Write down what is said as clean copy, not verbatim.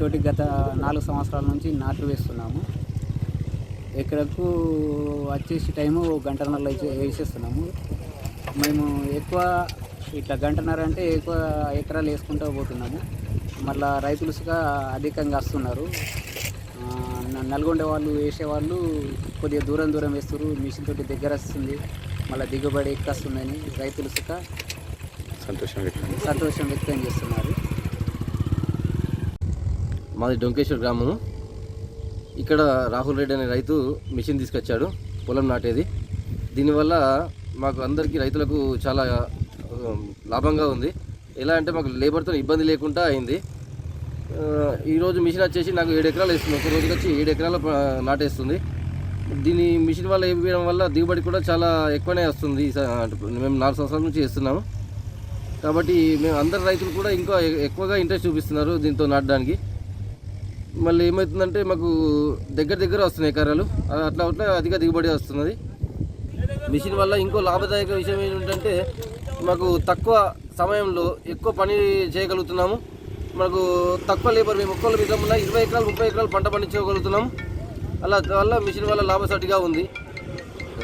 తోటి గత 4 సంవత్సరాల నుంచి నాట్లు వేస్తున్నాము. ఎకరకు వచ్చేసి టైము 1.5 గంటలు వేసేస్తున్నాము. మేము ఎక్కువ ఇట్లా 1.5 గంటలు అంటే ఎక్కువ ఎకరాలు వేసుకుంటూ పోతున్నాము. మళ్ళీ రైతులుగా అధికంగా వస్తున్నారు. నల్గొండ వాళ్ళు వేసేవాళ్ళు కొద్దిగా దూరం వేస్తారు. మిషన్ తోటి దగ్గర వస్తుంది, మళ్ళీ దిగుబడి ఎక్కువ వస్తుందని రైతులుగా సంతోషం వ్యక్తం చేస్తున్నారు. మాది డొంకేశ్వర్ గ్రామము. ఇక్కడ రాహుల్ రెడ్డి అనే రైతు మిషన్ తీసుకొచ్చాడు పొలం నాటేది. దీనివల్ల మాకు అందరికీ రైతులకు చాలా లాభంగా ఉంది. ఎలా అంటే మాకు లేబర్తో ఇబ్బంది లేకుండా అయింది. ఈరోజు మిషన్ వచ్చేసి నాకు 7 ఎకరాలు వేస్తుంది. ఒక రోజుకి వచ్చి 7 ఎకరాలు నాటేస్తుంది. దీని మిషన్ వల్ల వేయడం వల్ల దిగుబడి కూడా చాలా ఎక్కువనే వస్తుంది. మేము 4 సంవత్సరాల నుంచి చేస్తున్నాము కాబట్టి మేము అందరు రైతులు కూడా ఇంకా ఎక్కువగా ఇంట్రెస్ట్ చూపిస్తున్నారు దీంతో నాటడానికి. మళ్ళీ ఏమవుతుందంటే మాకు దగ్గర వస్తున్నాయి ఎకరాలు, అట్లా అధిక దిగుబడి వస్తున్నది. మిషన్ వల్ల ఇంకో లాభదాయక విషయం ఏంటంటే మాకు తక్కువ సమయంలో ఎక్కువ పని చేయగలుగుతున్నాము. మనకు తక్కువ లేబర్, మేము ఒక్కళ్ళ మీద 20 ఎకరాలు 30 ఎకరాలు పంట పండించుకోగలుగుతున్నాము. అలా వల్ల మిషన్ వల్ల లాభసాటిగా ఉంది.